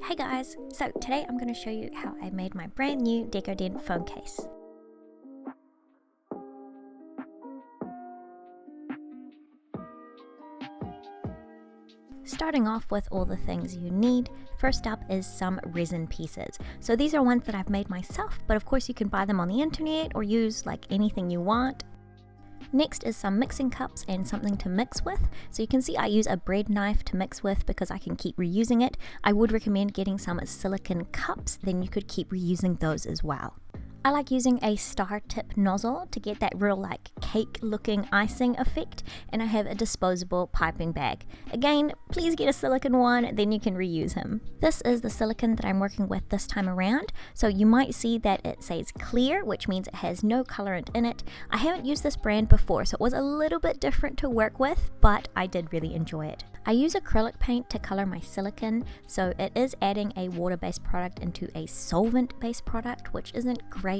Hey guys, so today I'm going to show you how I made my brand new Decoden phone case. Starting off with all the things you need, first up is some resin pieces. So these are ones that I've made myself, but of course you can buy them on the internet or use like anything you want. Next is some mixing cups and something to mix with. So you can see I use a bread knife to mix with because I can keep reusing it. I would recommend getting some silicone cups, then you could keep reusing those as well. I like using a star tip nozzle to get that real like cake looking icing effect, and I have a disposable piping bag. Again, please get a silicone one, then you can reuse them. This is the silicone that I'm working with this time around, so you might see that it says clear, which means it has no colorant in it. I haven't used this brand before, so it was a little bit different to work with, but I did really enjoy it. I use acrylic paint to color my silicone, so it is adding a water-based product into a solvent-based product, which isn't great.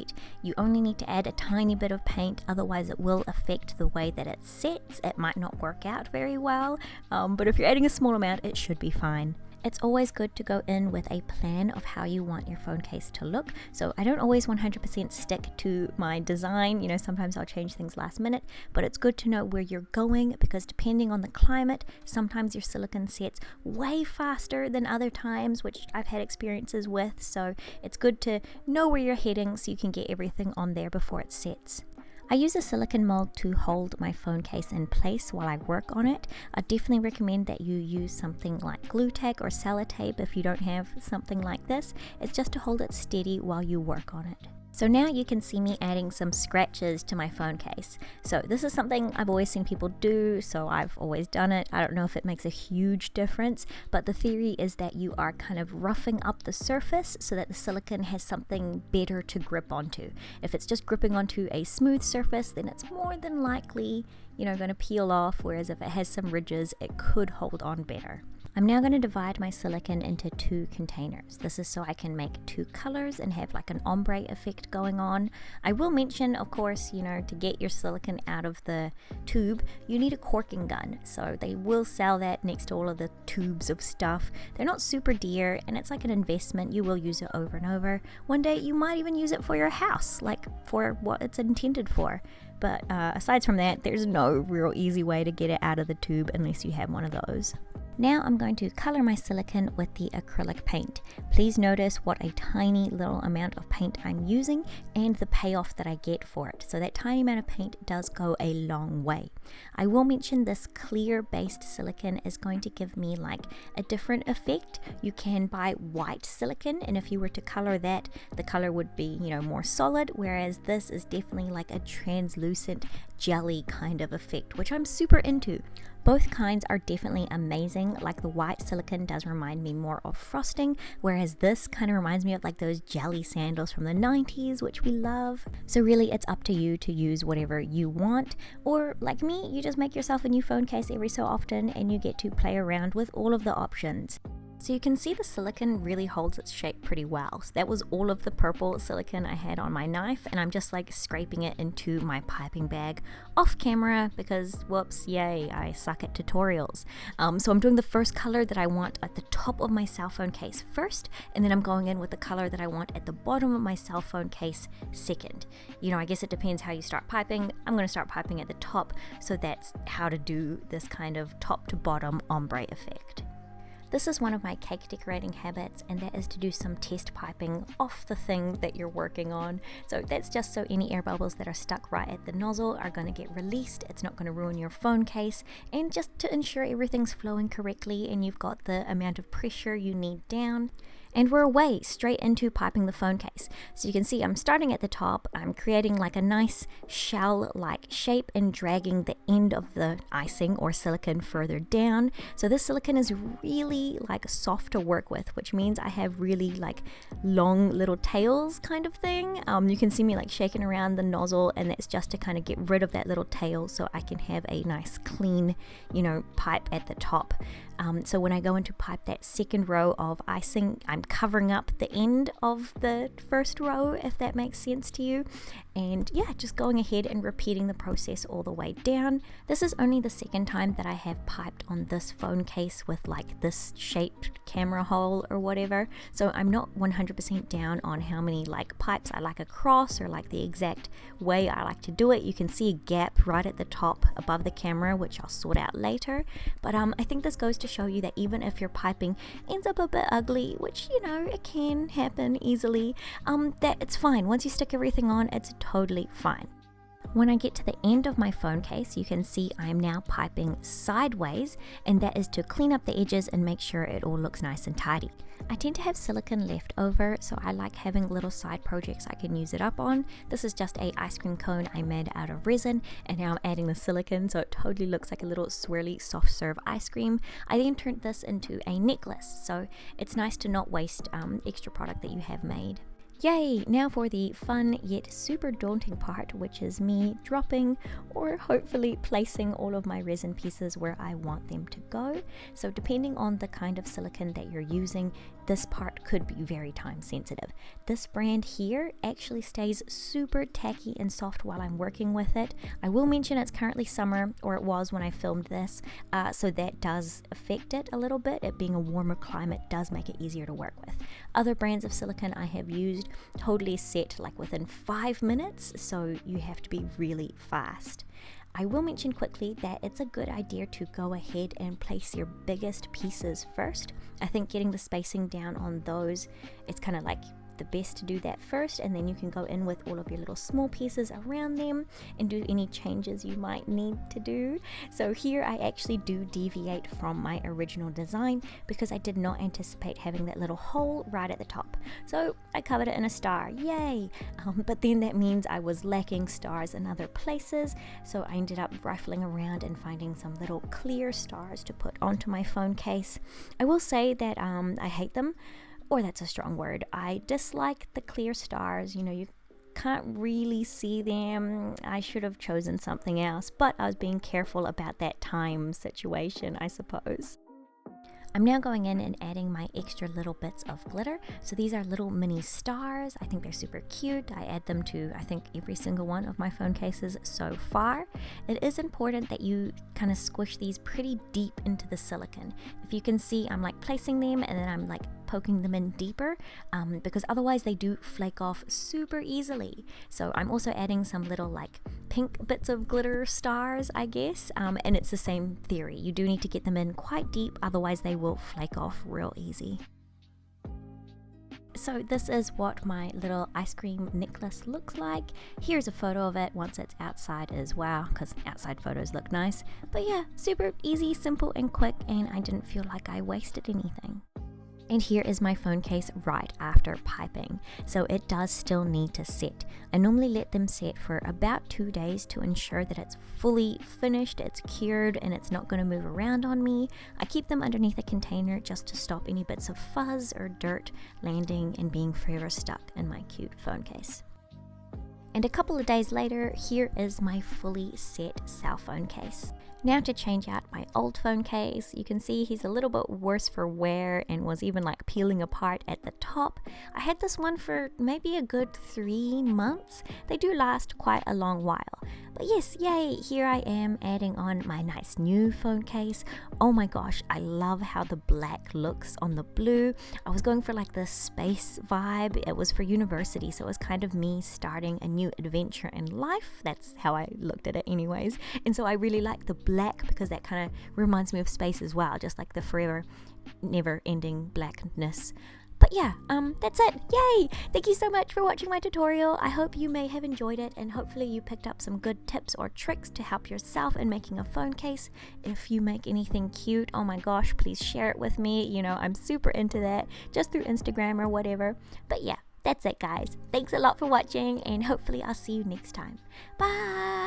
You only need to add a tiny bit of paint, otherwise it will affect the way that it sets. It might not work out very well, but if you're adding a small amount, it should be fine. It's always good to go in with a plan of how you want your phone case to look. So I don't always 100% stick to my design. Sometimes I'll change things last minute, but it's good to know where you're going because depending on the climate, sometimes your silicone sets way faster than other times, which I've had experiences with. So it's good to know where you're heading so you can get everything on there before it sets. I use a silicone mold to hold my phone case in place while I work on it. I definitely recommend that you use something like glue tack or sellotape if you don't have something like this. It's just to hold it steady while you work on it. So now you can see me adding some scratches to my phone case. So this is something I've always seen people do, so I've always done it. I don't know if it makes a huge difference, but the theory is that you are kind of roughing up the surface so that the silicone has something better to grip onto. If it's just gripping onto a smooth surface, then it's more than likely, going to peel off, whereas if it has some ridges, it could hold on better. I'm now going to divide my silicone into two containers. This is so I can make two colors and have like an ombre effect going on. I will mention, of course, to get your silicone out of the tube, you need a corking gun. So they will sell that next to all of the tubes of stuff. They're not super dear and it's like an investment. You will use it over and over. One day you might even use it for your house, like for what it's intended for. But aside from that, there's no real easy way to get it out of the tube unless you have one of those. Now I'm going to color my silicone with the acrylic paint. Please notice what a tiny little amount of paint I'm using and the payoff that I get for it. So that tiny amount of paint does go a long way. I will mention this clear based silicone is going to give me like a different effect. You can buy white silicone, and if you were to color that, the color would be, more solid, whereas this is definitely like a translucent jelly kind of effect, which I'm super into. Both kinds are definitely amazing. Like the white silicone does remind me more of frosting, whereas this kind of reminds me of like those jelly sandals from the 90s, which we love. So really it's up to you to use whatever you want, or like me, you just make yourself a new phone case every so often and you get to play around with all of the options. So you can see the silicone really holds its shape pretty well. So that was all of the purple silicone I had on my knife, and I'm just like scraping it into my piping bag off camera because whoops, yay, I suck at tutorials. So I'm doing the first color that I want at the top of my cell phone case first, and then I'm going in with the color that I want at the bottom of my cell phone case second. I guess it depends how you start piping. I'm going to start piping at the top, so that's how to do this kind of top to bottom ombre effect. This is one of my cake decorating habits, and that is to do some test piping off the thing that you're working on. So that's just so any air bubbles that are stuck right at the nozzle are going to get released. It's not going to ruin your phone case, and just to ensure everything's flowing correctly and you've got the amount of pressure you need down. And we're away straight into piping the phone case. So you can see I'm starting at the top. I'm creating like a nice shell-like shape and dragging the end of the icing or silicone further down. So this silicone is really like soft to work with, which means I have really like long little tails kind of thing. You can see me like shaking around the nozzle, and that's just to kind of get rid of that little tail so I can have a nice clean, pipe at the top. So when I go into pipe that second row of icing, I'm covering up the end of the first row, if that makes sense to you. And yeah, just going ahead and repeating the process all the way down. This is only the second time that I have piped on this phone case with like this shaped camera hole or whatever, so I'm not 100% down on how many like pipes I like across or like the exact way I like to do it. You can see a gap right at the top above the camera, which I'll sort out later, but I think this goes to show you that even if your piping ends up a bit ugly, which you know it can happen easily, that it's fine. Once you stick everything on, it's totally fine. When I get to the end of my phone case, you can see I'm now piping sideways, and that is to clean up the edges and make sure it all looks nice and tidy. I tend to have silicone left over, so I like having little side projects I can use it up on. This is just a ice cream cone I made out of resin, and now I'm adding the silicone so it totally looks like a little swirly soft serve ice cream. I then turned this into a necklace, so it's nice to not waste extra product that you have made. Yay! Now for the fun yet super daunting part, which is me dropping or hopefully placing all of my resin pieces where I want them to go. So depending on the kind of silicone that you're using, this part could be very time sensitive. This brand here actually stays super tacky and soft while I'm working with it. I will mention it's currently summer, or it was when I filmed this, so that does affect it a little bit. It being a warmer climate does make it easier to work with. Other brands of silicone I have used totally set like within 5 minutes, so you have to be really fast. I will mention quickly that it's a good idea to go ahead and place your biggest pieces first. I think getting the spacing down on those, it's kind of like the best to do that first, and then you can go in with all of your little small pieces around them and do any changes you might need to do. So here I actually do deviate from my original design because I did not anticipate having that little hole right at the top. So I covered it in a star, yay! But then that means I was lacking stars in other places, so I ended up rifling around and finding some little clear stars to put onto my phone case. I will say that I hate them. Or that's a strong word. I dislike the clear stars. You know, you can't really see them. I should have chosen something else, but I was being careful about that time situation, I suppose. I'm now going in and adding my extra little bits of glitter. So these are little mini stars. I think they're super cute. I add them to, I think, every single one of my phone cases so far. It is important that you kind of squish these pretty deep into the silicone. If you can see, I'm like placing them and then I'm like poking them in deeper because otherwise they do flake off super easily. So I'm also adding some little like pink bits of glitter stars, I guess, and it's the same theory. You do need to get them in quite deep, otherwise they will flake off real easy. So this is what my little ice cream necklace looks like. Here's a photo of it once it's outside as well, because outside photos look nice. But yeah, super easy, simple and quick, and I didn't feel like I wasted anything. And here is my phone case right after piping, so it does still need to set. I normally let them set for about 2 days to ensure that it's fully finished, it's cured, and it's not going to move around on me. I keep them underneath a container just to stop any bits of fuzz or dirt landing and being forever stuck in my cute phone case. And a couple of days later, here is my fully set cell phone case. Now to change out my old phone case. You can see he's a little bit worse for wear and was even like peeling apart at the top. I had this one for maybe a good 3 months. They do last quite a long while. But yes, yay, here I am adding on my nice new phone case. Oh my gosh, I love how the black looks on the blue. I was going for like the space vibe. It was for university, so it was kind of me starting a new adventure in life. That's how I looked at it anyways. And so I really like the black because that kind of reminds me of space as well, just like the forever, never-ending blackness. But yeah, that's it. Yay! Thank you so much for watching my tutorial. I hope you may have enjoyed it, and hopefully you picked up some good tips or tricks to help yourself in making a phone case. If you make anything cute, oh my gosh, please share it with me. You know, I'm super into that, just through Instagram or whatever. But yeah, that's it guys. Thanks a lot for watching, and hopefully I'll see you next time. Bye!